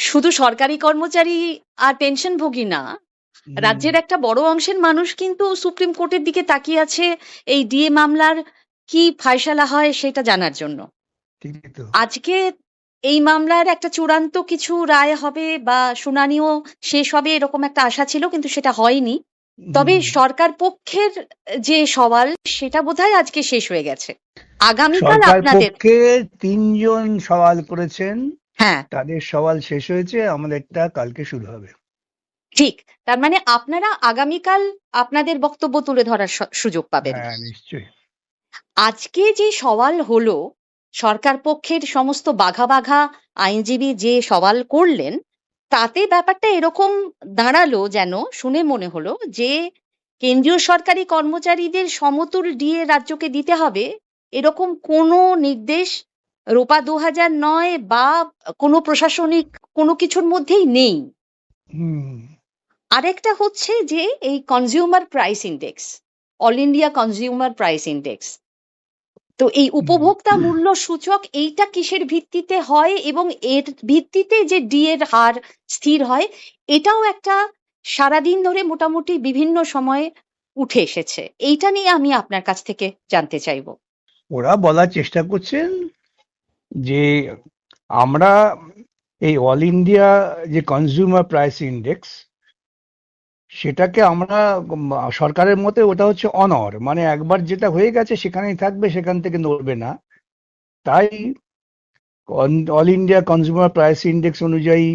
শুধু সরকারি কর্মচারী আর পেনশনভোগী না, রাজ্যের একটা বড় অংশের মানুষ কিন্তু সুপ্রিম কোর্টের দিকে তাকিয়ে আছে এই ডিএ মামলার কি ফায়সালা হয় সেটা জানার জন্য। ঠিকই তো। আজকে এই মামলার একটা চূড়ান্ত কিছু রায় হবে বা শুনানিও শেষ হবে এরকম একটা আশা ছিল, কিন্তু সেটা হয়নি। তবে সরকার পক্ষের যে সওয়াল সেটা বোধহয় আজকে শেষ হয়ে গেছে। আগামীকাল সরকার আপনাদের, পক্ষে 3 জন সওয়াল করেছেন, হ্যাঁ তাদের সওয়াল শেষ হয়েছে, আমাদেরটা কালকে শুরু হবে। ঠিক, তার মানে আপনারা আগামীকাল আপনাদের বক্তব্য তুলে ধরার সুযোগ পাবেন। হ্যাঁ, নিশ্চয়ই। আজকে যে সওয়াল হলো, সরকার পক্ষের সমস্ত বাঘা বাঘা আইনজীবী যে সওয়াল করলেন, তাতে ব্যাপারটা এরকম দাঁড়ালো, যেন শুনে মনে হলো যে কেন্দ্রীয় সরকারি কর্মচারীদের সমতুল ডিএ রাজ্যকে দিতে হবে এরকম কোনো নির্দেশ রোপা 2009 বা কোনো প্রশাসনিক কোনো কিছুর মধ্যেই নেই। হুম। আরেকটা হচ্ছে যে এই consumer price index, all India consumer price index, তো এই উপভোক্তা মূল্য সূচক এইটা কিসের ভিত্তিতে হয় এবং এর ভিত্তিতে যে ডি এর হার স্থির হয়, এটাও একটা সারাদিন ধরে মোটামুটি বিভিন্ন সময়ে উঠে এসেছে। এইটা নিয়ে আমি আপনার কাছ থেকে জানতে চাইবো। ওরা বলার চেষ্টা করছেন যে আমরা এই অল ইন্ডিয়া যে কনজিউমার প্রাইস ইন্ডেক্স, সেটাকে আমরা সরকারের মতে ওটা হচ্ছে অনর, মানে একবার যেটা হয়ে গেছে সেখানেই থাকবে, সেখান থেকে নড়বে না। তাই all India consumer price index অনুযায়ী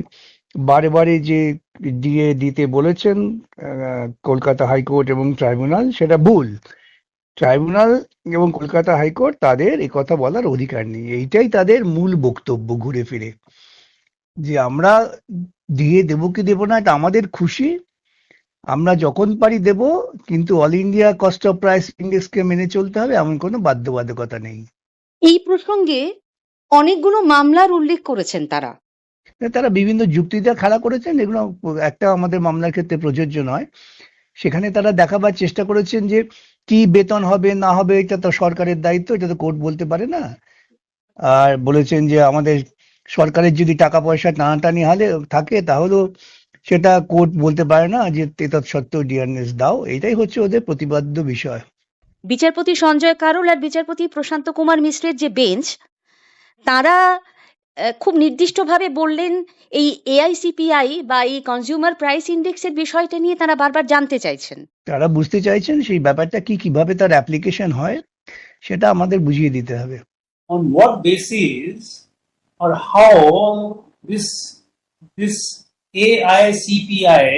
বারে বারে যে ডিএ দিতে বলেছেন কলকাতা হাইকোর্ট এবং ট্রাইব্যুনাল, সেটা ভুল। ট্রাইব্যুনাল এবং কলকাতা হাইকোর্ট তাদের কথা বলার অধিকার নেই, এইটাই তাদের মূল বক্তব্য ঘুরে ফিরে। যে আমরা দিয়ে দেবো কি দেবো না এটা আমাদের খুশি, আমরা যখন পারি দেব, কিন্তু all India cost of price ইন্ডেক্সকে মেনে চলতে হবে এমন কোনো বাধ্যবাধকতা নেই। এই প্রসঙ্গে অনেকগুলো মামলার উল্লেখ করেছেন তারা। তারা বিভিন্ন যুক্তিতে খাড়া করেছেন, এগুলো একটা আমাদের মামলার ক্ষেত্রে প্রযোজ্য নয়। সেখানে তারা দেখাবার চেষ্টা করেছেন যে কি বেতন হবে না হবে এটা তো সরকারের দায়িত্ব, এটা তো কোর্ট বলতে পারে না। আর বলেছেন যে আমাদের সরকারের যদি টাকা পয়সা টানাটানি হালে থাকে তাহলেও সেটা কোর্ট বলতে পারে না যে তৎসত্ত্বেও ডিআরএস দাও, এটাই হচ্ছে ওদের প্রতিপাদ্য বিষয়। বিচারপতি সঞ্জয় কারোল আর বিচারপতি প্রশান্ত কুমার মিশ্রের যে বেঞ্চ, তারা খুব নির্দিষ্টভাবে বললেন এই এআইসিপিআই বা এই কনজিউমার প্রাইস ইন্ডেক্সের বিষয়টা নিয়ে তারা বারবার জানতে চাইছেন। তারা বুঝতে চাইছেন সেই ব্যাপারটা কি, কিভাবে তার অ্যাপ্লিকেশন হয়, সেটা আমাদের বুঝিয়ে দিতে হবে। On what basis or how this AICPI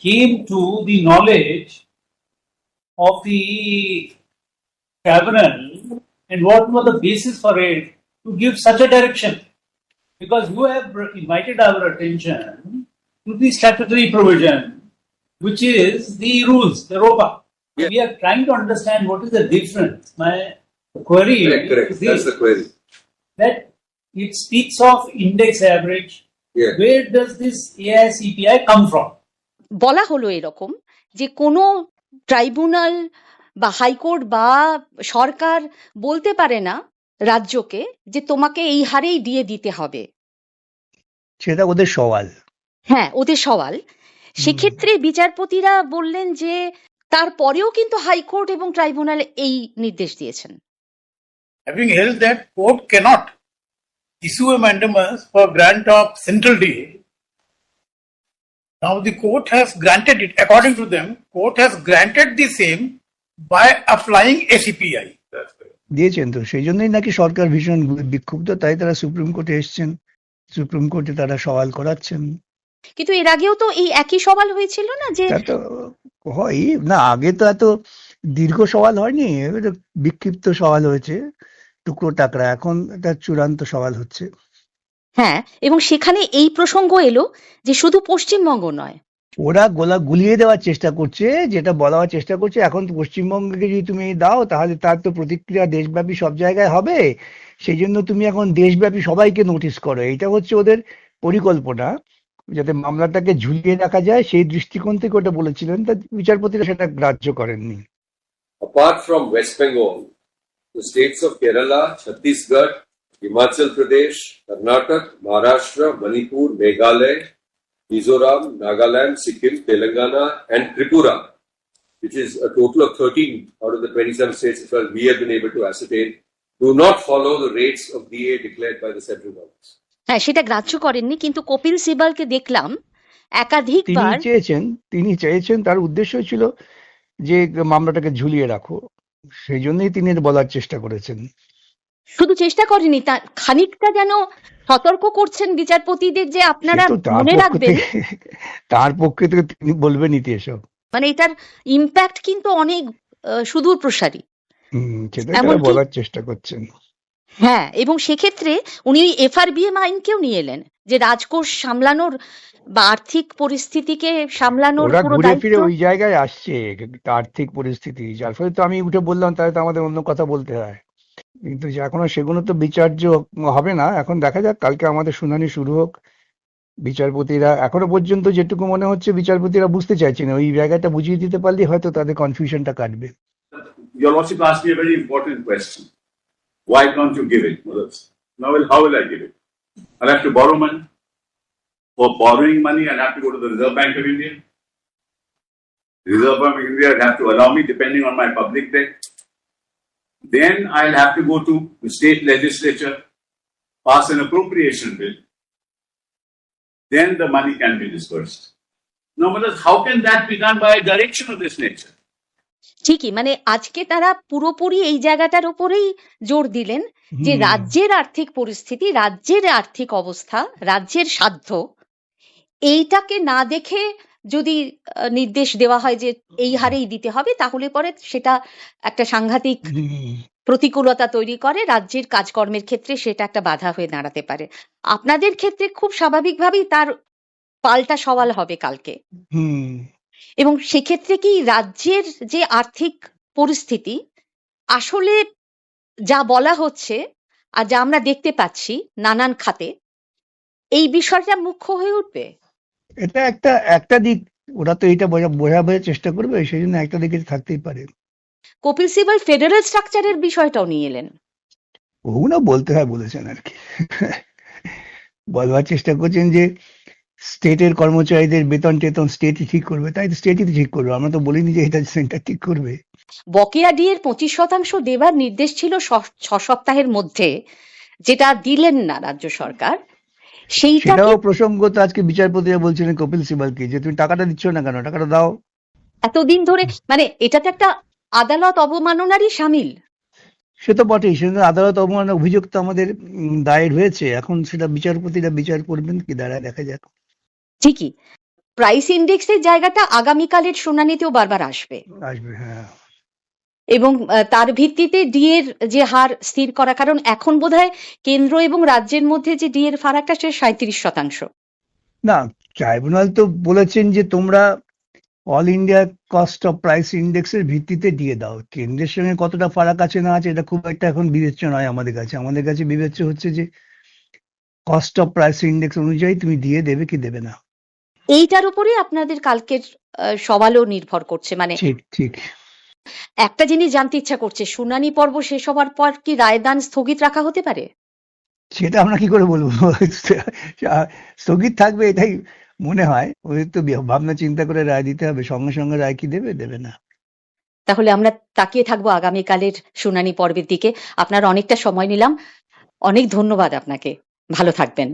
came to the knowledge of the tribunal, and what was the basis for it to give such a direction? Because you have invited our attention to the statutory provision, which is the rules, the ROPA. Yeah. We are trying to understand what is the difference. My query Correct. is That's the query. that it speaks of index average. Yeah. Where does this AICPI come from? বলা হলো এরকম যে কোনো tribunal বা high court বা সরকার বলতে পারে না রাজ্যকে যে তোমাকে এই হারেই দিয়ে দিতে হবে। সেটা ওদের সওয়াল। হ্যাঁ, ওদের সওয়াল। সেক্ষেত্রে বিচারপতিরা বললেন যে তারপরেও কিন্তু হাইকোর্ট এবং ট্রাইব্যুনাল এই নির্দেশ দিয়েছেন। Having held that court cannot issue a mandamus for grant of central DA, now the court has granted it. According to them, court has granted the same by applying ACPI. That's correct. দিয়েছেন তো, সেই জন্যই নাকি সরকার ভীষণ বিক্ষুব্ধ, তাই তারা supreme কোর্টে এসছেন, সুপ্রিম কোর্টে তারা সওয়াল করাচ্ছেন। কিন্তু এর আগেও তো এই একই সওয়াল হয়েছিল না, যে তা তো হয় না, আগে তো এত দীর্ঘ সওয়াল হয়নি, এটা বিক্ষিপ্ত সওয়াল হয়েছে, টুকরো টাকরা, এখন এটা চূড়ান্ত সওয়াল হচ্ছে। হ্যাঁ, এবং সেখানে এই প্রসঙ্গ এলো যে শুধু পশ্চিমবঙ্গ নয়, ওরা গুলিয়ে দেওয়ার চেষ্টা করছে, যেটা বলার চেষ্টা করছে এখন তো পশ্চিমবঙ্গকে যদি তুমি দাও তাহলে তার তো প্রতিক্রিয়া দেশব্যাপী সব জায়গায় হবে, সেই জন্য তুমি এখন দেশব্যাপী সবাইকে নোটিশ করো, এটা হচ্ছে ওদের পরিকল্পনা, যাতে মামলাটাকে ঝুলিয়ে রাখা যায়, সেই দৃষ্টিকোণ থেকে ওটা বলেছিলেন। তা বিচারপতিরা সেটা গ্রাহ্য করেননি। Apart from West Bengal, the states of Kerala, Chhattisgarh, Himachal Pradesh, Karnataka, Maharashtra, Manipur, Meghalaya, Mizoram, Nagaland, Sikkim, Telangana, and Tripura, which is a total of 13 out of the 27 states as well we have been able to ascertain, do not follow the rates of DA declared by the central government. হ্যাঁ, সেটা গ্রাহ্য করেননি, কিন্তু কপিল সিবালকে দেখলাম একাধিকবার তিনি চেয়েছেন তার উদ্দেশ্য ছিল যে মামলাটাকে ঝুলিয়ে রাখো, সেই জন্যই তিনি এটা বলার চেষ্টা করেছেন। শুধু চেষ্টা করেনি, তার খানিকটা যেন সতর্ক করছেন বিচারপতিদের যে আপনারা সে তো মনে রাখবেন, তার পক্ষে থেকে তিনি বলবেনই তো এসব। মানে এটার ইম্প্যাক্ট কিন্তু অনেক সুদূর প্রসারী, সেটা তারা এমনকি বলার চেষ্টা করছেন। হ্যাঁ, এবং সেক্ষেত্রে উনি ওই FRBM আইনকেও নিয়ে এলেন, যে রাজকোষ সামলানোর বা আর্থিক পরিস্থিতিকে সামলানোর ওরা পুরো ঘুরে দায়িত্ব। ফিরে ওই জায়গায় আসছে, আর্থিক পরিস্থিতি, যার ফলে তো আমি উঠে বললাম তাহলে তো আমাদের অন্য কথা বলতে হয়, কিন্তু এখনো সেগুলো তো বিচার্য হবে না। এখন দেখা যাক, কালকে আমাদের শুনানি শুরু হোক। বিচারপতিরা এখনো পর্যন্ত যেটুকু মনে হচ্ছে বিচারপতিরা বুঝতে চাইছেন, ওই জায়গাটা বুঝিয়ে দিতে পারলে হয়তো তাদের কনফিউশনটা কাটবে। Your Lordship asked me a very important question. Why can't you give it? Now, how will I give it? I'll have to borrow money. For borrowing money, I'll have to go to the Reserve Bank of India. Reserve Bank of India will have to allow me, depending on my public debt. Then I'll have to go to the state legislature, pass an appropriation bill. Then the money can be disbursed. Now, how can that be done by a direction of this nature? ঠিকই, মানে আজকে তারা পুরোপুরি এই জায়গাটার উপরেই জোর দিলেন যে রাজ্যের আর্থিক পরিস্থিতি, রাজ্যের আর্থিক অবস্থা, রাজ্যের সাধ্য, এইটাকে না দেখে যদি নির্দেশ দেওয়া হয় যে এই হারেই দিতে হবে, তাহলে পরে সেটা একটা সাংঘাতিক প্রতিকূলতা তৈরি করে, রাজ্যের কাজকর্মের ক্ষেত্রে সেটা একটা বাধা হয়ে দাঁড়াতে পারে। আপনাদের ক্ষেত্রে খুব স্বাভাবিকভাবেই তার পাল্টা সওয়াল হবে কালকে, এবং সেক্ষেত্রে কি রাজ্যের যে আর্থিক পরিস্থিতি আসলে যা বলা হচ্ছে আর যা আমরা দেখতে পাচ্ছি নানান খাতে, এই বিষয়টা মুখ্য হয়ে উঠবে। এটা একটা দিক, ওরা তো এটা বোঝাবার চেষ্টা করবে, সেই জন্য একটা দিকে থাকতেই পারে। কপিল সিবাল ফেডারেল স্ট্রাকচারের বিষয়টাও নিয়ে এলেন। ওগুলো বলতে হয় বলেছেন আর কি, বলবার চেষ্টা করছেন যে স্টেটের কর্মচারীদের বেতন টেতন স্টেটই ঠিক করবে, তাই তো স্টেটই ঠিক করবে, আমরা তো বলিনি যে এটা সেন্টার ঠিক করবে। বকেয়া ডিএর 25% দেবার নির্দেশ ছিল 6 সপ্তাহের মধ্যে, যেটা দিলেন না রাজ্য সরকার। সেটাও প্রসঙ্গত আজকে বিচারপতিরা বলছিলেন কপিল সিবালকে যে তুমি টাকাটা দিচ্ছ না কেন, টাকাটা দাও। এতদিন ধরে, মানে এটাতে একটা আদালত অবমাননারই সামিল। সে তো বটেই, সেজন্য আদালত অবমাননার অভিযোগ তো আমাদের দায়ের হয়েছে, এখন সেটা বিচারপতিরা বিচার করবেন কি দাঁড়ায় দেখা যাক। ঠিকই, প্রাইস ইন্ডেক্সের জায়গাটা আগামীকালের শুনানিতেও বারবার আসবে। হ্যাঁ, এবং তার ভিত্তিতে ডিএর যে হার স্থির করা, কারণ এখন বোধহয় কেন্দ্র এবং রাজ্যের মধ্যে যে ডিএর ফারাকটা সে 37%। না, ট্রাইব্যুনাল তো বলেছেন যে তোমরা all India cost of price ইন্ডেক্সের ভিত্তিতে দিয়ে দাও, কেন্দ্রের সঙ্গে কতটা ফারাক আছে না আছে এটা খুব একটা এখন বিবেচ্য নয় আমাদের কাছে। আমাদের কাছে বিবেচ্য হচ্ছে যে কস্ট অফ প্রাইস ইন্ডেক্স অনুযায়ী তুমি দিয়ে দেবে কি দেবে না, এইটার উপরে আপনাদের কালকের সওয়ালও নির্ভর করছে। মানে ঠিক। একটা জিনিস জানতে ইচ্ছা করছে, শুনানি পর্ব শেষ হওয়ার পর কি রায়দান স্থগিত রাখা হতে পারে? সেটা আমরা কি করে বলবো, স্থগিত থাকবে এটাই মনে হয়। ওদের তো ভাবনা চিন্তা করে রায় দিতে হবে, সঙ্গে সঙ্গে রায় কি দেবে না। তাহলে আমরা তাকিয়ে থাকবো আগামীকালের শুনানি পর্বের দিকে। আপনার অনেকটা সময় নিলাম, অনেক ধন্যবাদ আপনাকে, ভালো থাকবেন।